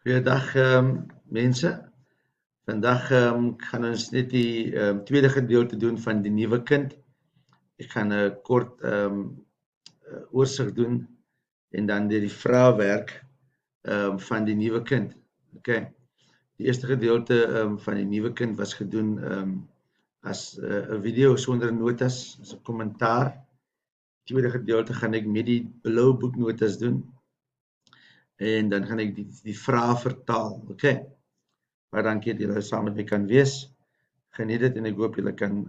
Goeiedag mense. Vandag gaan ons net die tweede gedeelte doen van die nuwe kind. Ek gaan 'n kort oorsig doen en dan deur die vraewerk van die nuwe kind. Okay. Die eerste gedeelte van die nuwe kind was gedoen as 'n video sonder notas, as 'n kommentaar. Die tweede gedeelte gaan ek met die blou boeknotas doen. En dan gaan ek die vrae vertaal. Okay. Baie dankie dat julle saam met my kan wees. Geniet dit en ek hoop julle kan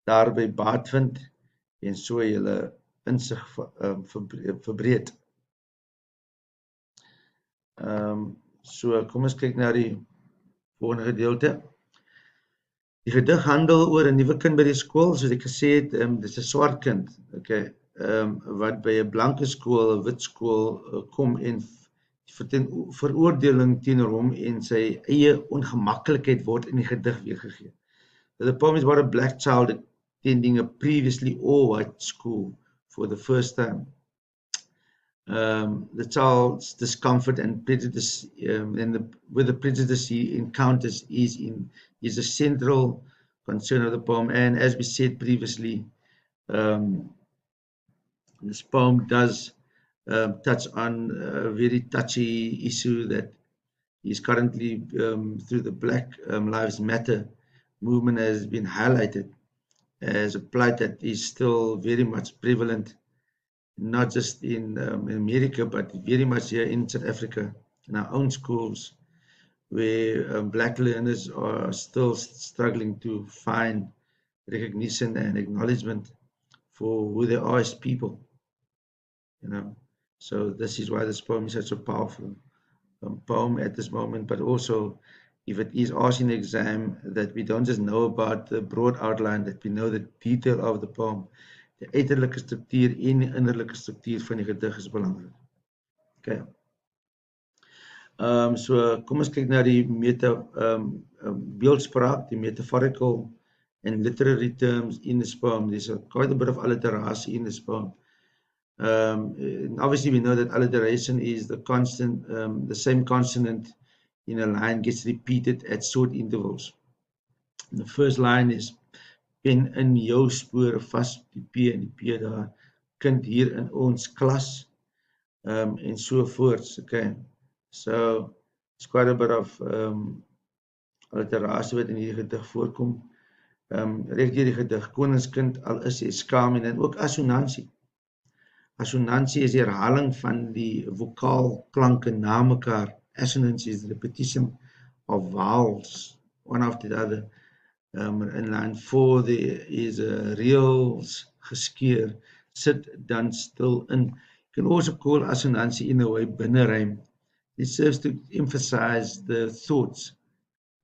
daarby baat vind en so julle insig verbreed. So kom ons kyk na die volgende gedeelte. Die gedig handel oor 'n nuwe kind by die skool, soos ek gesê het, dis 'n swart kind, okay, wat by 'n blanke skool, 'n wit skool kom en veroordeling teenoor hom en sy eie ongemaklikheid word in die gedig weergegee. The poem is about a black child attending a previously all-white school for the first time. The child's discomfort and prejudice, with the prejudice he encounters is a central concern of the poem. And as we said previously, this poem does touch on a very touchy issue that is currently through the Black Lives Matter movement has been highlighted as a plight that is still very much prevalent, not just in America, but very much here in South Africa, in our own schools, where black learners are still struggling to find recognition and acknowledgement for who they are as people. So this is why this poem is such a powerful poem at this moment, but also if it is asked in the exam, that we don't just know about the broad outline, that we know the detail of the poem. Die uiterlike struktuur en die innerlike struktuur van die gedig is belangrik. Okay. So kom ons kyk na die beeldspraak, die metaphorical and literary terms in this poem. There's quite a bit of alliteration in this poem. And obviously we know that alliteration is the constant, the same consonant in a line gets repeated at short intervals. And the first line is pen in jou spore vas, die P en die P daar, kind hier in ons klas, and so forth. Okay, so it's quite a bit of alliteration wat in hierdie gedig voorkom. Reg deur die gedig, koningskind, al is jy skaam, en dan ook assonansie. Assonansie is die herhaling van die vokaalklanke na mekaar. Assonance is the repetition of vowels, one after the other. In line 4 there is a reels geskeur, sit dan stil in. You can also call assonansie in a way binneryme. It serves to emphasize the thoughts.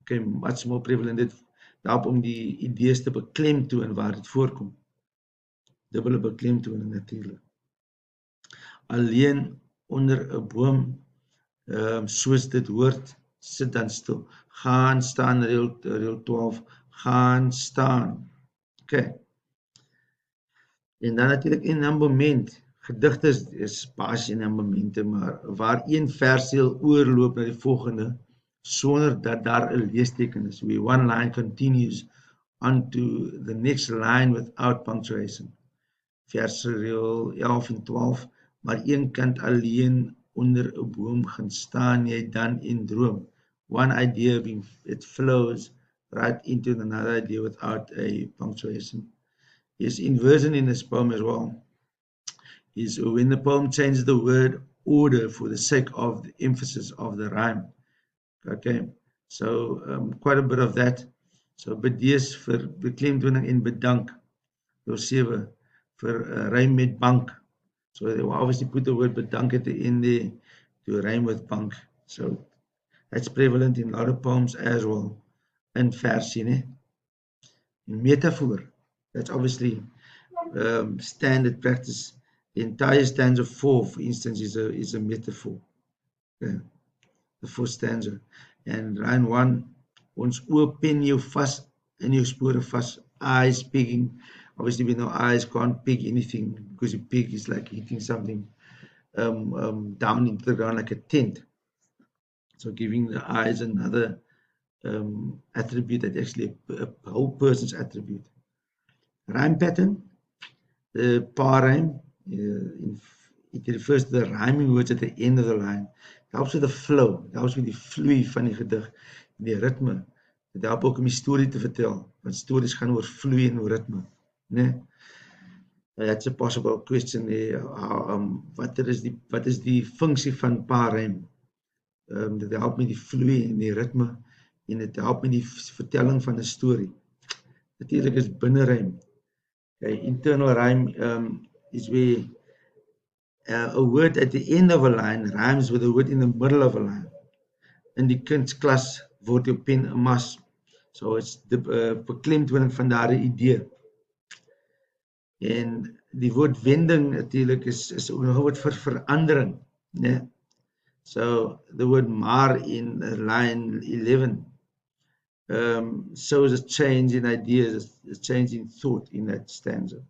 Okay, much more prevalent dit daarop om die idees te beklemtoon waar dit voorkom. Dubbele beklemtoning natuurlik. Alleen onder 'n boom, soos dit hoort, sit dan stil. Gaan staan, reël 12, gaan staan. Okay. En dan natuurlik enambement. Gedigte is basies enambemente, maar waar een versdeel oorloop na die volgende, sonder dat daar 'n leesteken is. Where one line continues onto the next line without punctuation. Versreël 11 en 12, maar een kant alleen onder 'n boom gaan staan jy dan in droom. One idea being, it flows right into another idea without a punctuation. Yes, inversion in this poem as well is when the poem changes the word order for the sake of the emphasis of the rhyme. Okay, so quite a bit of that. So bedees vir beklemtoning en bedank. Door 7 vir rhyme met bank. So they will obviously put the word bedank at the end there to rhyme with bank. So that's prevalent in a lot of poems as well. In versie, ne? In metaphor, that's obviously standard practice. The entire stanza 4, for instance, is a metaphor. Okay. The fourth stanza. And line 1, ons oë pen jou vas in jou spore vas, eyes pegging. Obviously we know eyes can't peg anything, because a peg is like hitting something down into the ground like a tent. So giving the eyes another attribute that actually a whole person's attribute. Rhyme pattern, the parrhyme, it refers to the rhyming words at the end of the line. It helps with the flow, it helps with die vloei van die gedig, die ritme. Dit help ook om die storie te vertel, want stories gaan oor vloei en oor ritme. Nee? That's a possible question. Wat is die funksie van parrhyme? Dit help met die vloei en die ritme, en dit help met die vertelling van 'n storie. Natuurlik is binnerym. Okay, internal rhyme is where a word at the end of a line rhymes with a word in the middle of a line. In die kunstklas word jou pen 'n mas. So it's die beklemtoning van daardie idee. En die woord wending natuurlik is 'n woord vir verandering, né? So the word maar in line 11 shows a change in ideas, a change in thought in that stanza.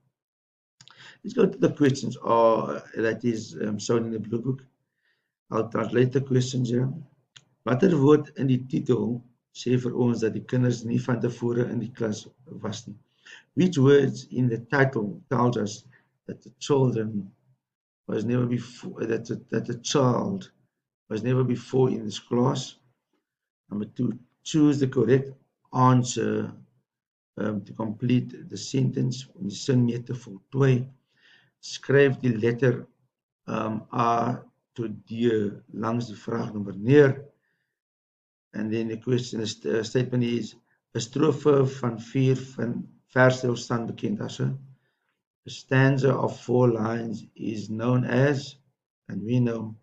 Let's go to the questions that is shown in the blue book. I'll translate the questions here. Watter woord in die titel sê vir ons dat die kinders nie van tevore in die klas was nie? Which words in the title tells us that the children was never before, that the child was never before in this class? Number 2, choose the correct answer to complete the sentence. Om die sinmeter te voltooi. Skryf die letter A tot D langs die vraagnommer neer. And then the question statement is, 'n strofe van 4 van verse staan bekend as 'n stanza of 4 lines is known as, and we know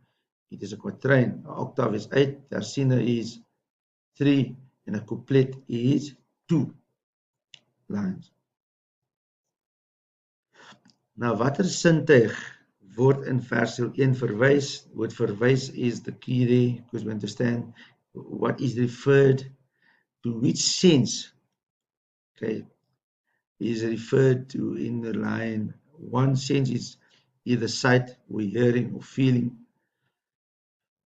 it is a quatrain. 'n Octave is 8, tercine is 3, en 'n couplet is 2 lines. Nou, watter sintuig word in versiel 1 verwys? Word verwys is the key there, because we understand what is referred to, which sense, okay, is referred to in the line. One sense is either sight, or hearing, or feeling.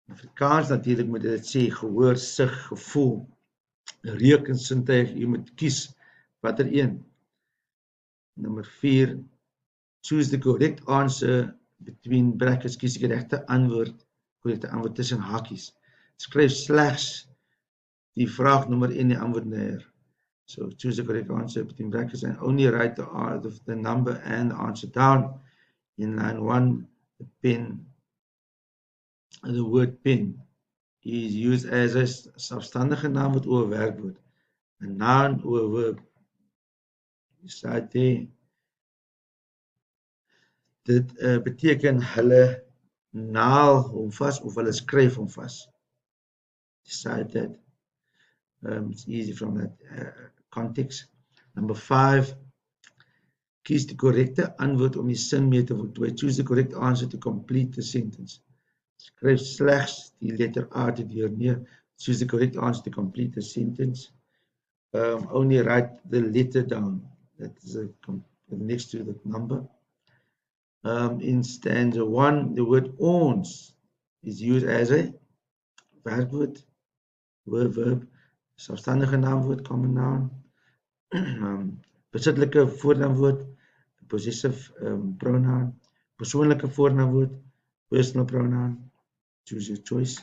In Afrikaans natuurlik moet dit sê gehoor, sig, gevoel, reuk en sintuig. Jy moet kies watter een. Number 4, choose the correct answer between brackets. Kies die regte antwoord tussen hakies. Skryf slegs die vraagnommer en die antwoord neer. So choose the correct answer between brackets and only write the number and the answer down. In line 1, the word pen is used as a selfstandige naamwoord oor 'n werkwoord. 'n noun oor 'n verb. Beside there. Dit beteken hulle naal hom vas of hulle skryf hom vas. Decide that. It's easy from that context. Number 5, kies die korrekte antwoord om die sin mee te voltooi. Choose the correct answer to complete the sentence. Skryf slegs die letter A te deur neer. Choose the correct answer to complete the sentence. Only write the letter down. That is next to the number. In stanza 1, the word ons is used as a werkwoord, verb, selfstandige naamwoord, common noun, besittelike voornaamwoord, possessive pronoun, persoonlike voornaamwoord, personal pronoun. Choose your choice.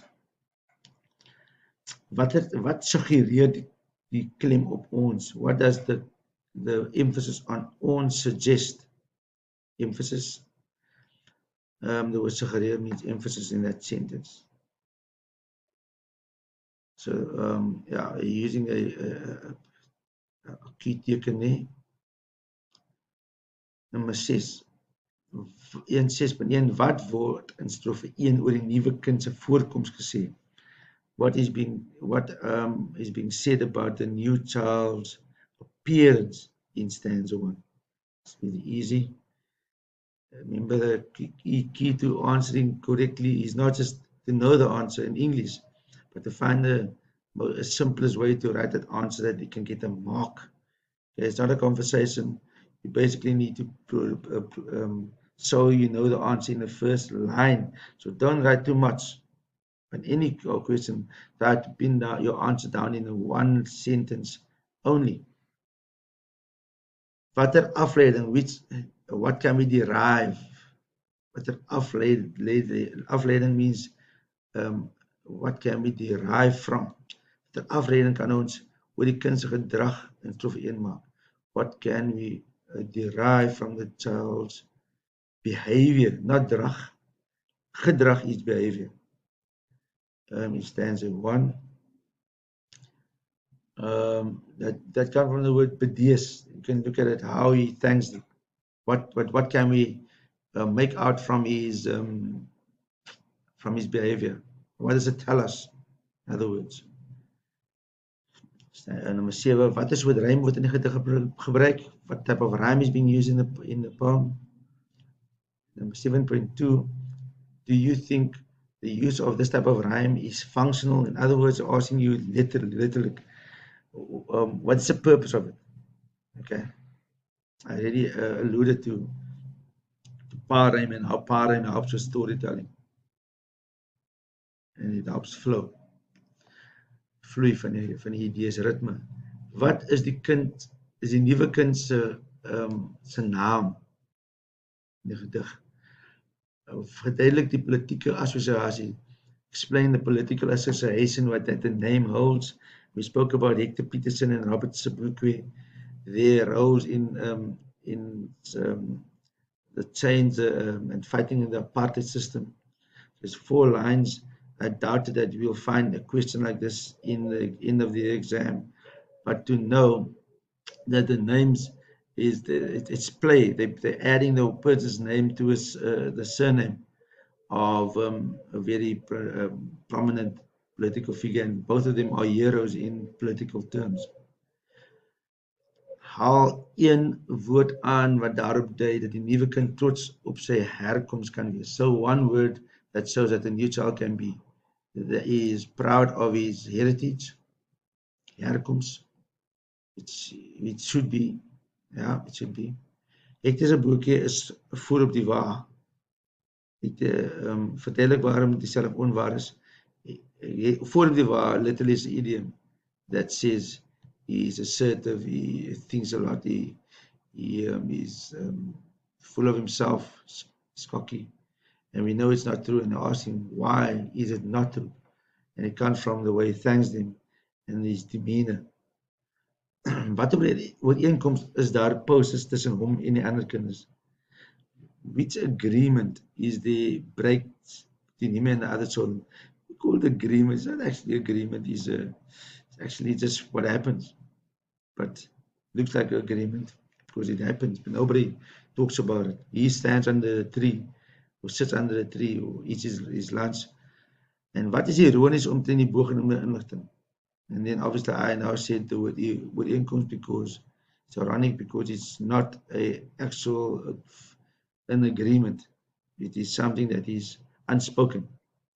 Wat suggereer die klem op ons? What does the emphasis on ons suggest? Emphasis. The word suggereer means emphasis in that sentence. So, yeah, using a key teken nie. Nummer 6. 1.6.1. Wat word in strofe 1 oor die nuwe kind se voorkoms gesê? What is being said about the new child's appearance in stanza 1? It's really easy. Remember, the key to answering correctly is not just to know the answer in English, but to find the simplest way to write that answer that you can get a mark. Okay, it's not a conversation. You basically need to show you know the answer in the first line. So don't write too much. on any question, try to pin down your answer down in one sentence only. Watter afleiding, what can we derive? Watter afleiding means what can we derive from? Watter afleiding kan ons oor die kind se gedrag en trof eenmaak. What can we derive from the child's behavior, not drag. Gedrag is behavior. In stanza 1. That comes from the word bedees. You can look at it, how he thanks them. What can we make out from his behavior? What does it tell us? In other words, number 7. What is with rhyme word in die gedig gebruik? What type of rhyme is being used in the poem? Number 7.2. Do you think the use of this type of rhyme is functional? In other words, asking you literally, what's the purpose of it? Okay, I already alluded to pa-rhyme and how pa-rhyme helps with storytelling, and it helps vloei van die idees, ritme. Wat is die nuwe kind se naam in die gedig? Verduidelik die politieke associasie. Explain the political association what that the name holds. We spoke about Hector Peterson and Robert Sobukwe, their roles in the change and fighting in the apartheid system. There's 4 lines. I doubted that we'll find a question like this in the end of the exam, but to know that the names it's play. They're adding the person's name to the surname of a very prominent political figure, and both of them are heroes in political terms. Haal een woord aan wat daarop dui dat die nuwe kind trots op sy herkoms kan wees. So one word that shows that a new child can be, that he is proud of his heritage, herkoms. It should be. Ja, it should be. Hector se boekie is voor op die wa. Verduidelik waarom die self onwaar is. Voor op die wa, literally is an idiom that says he is assertive, he thinks a lot, he is full of himself, he's cocky. And we know it's not true, and ask him, why is it not true? And it comes from the way he thanks them and his demeanor. Wat ooreenkoms is daar poses tussen hom en die ander kinders? Which agreement is the break between him and the other children? We call it agreement. It's not actually agreement. It's actually just what happens. But looks like agreement because it happens, but nobody talks about it. He stands under a tree or sits under a tree or eats his lunch. And what is ironisch omtrent die bogenoemde inligting? And then obviously I now said the word ooreenkoms because it's ironic, because it's not an agreement. It is something that is unspoken.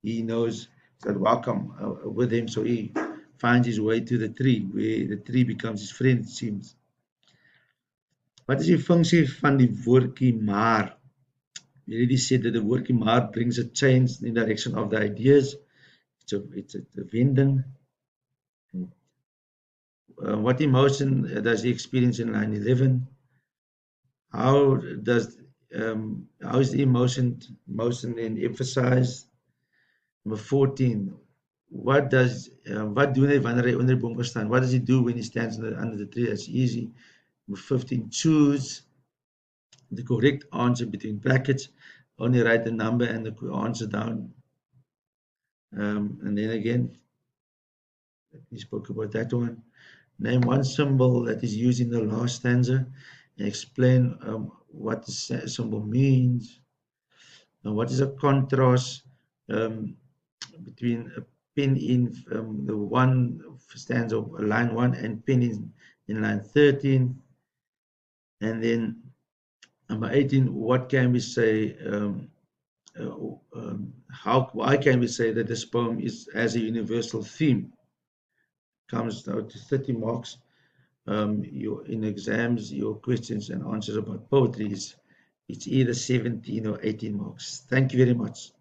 He knows that welcome with him, so he finds his way to the tree, where the tree becomes his friend, it seems. Wat is die funksie van die woordjie maar? We already said that the woordjie maar brings a change in the direction of the ideas. It's a wending. What emotion does he experience in line 11? How is the emotion then emphasized? Number 14. What doen hy wanneer hy onder die boom staan? What does he do when he stands under the tree? That's easy. Number 15. Choose the correct answer between brackets. Only write the number and the answer down. And then again, we spoke about that one. Name one symbol that is used in the last stanza and explain what the symbol means. What is a contrast between a pen in the one stanza of line 1 and pen in line 13? And then number 18, what can we say? Why can we say that this poem has a universal theme? Comes out to 30 marks. In exams, your questions and answers about poetry it's either 17 or 18 marks. Thank you very much.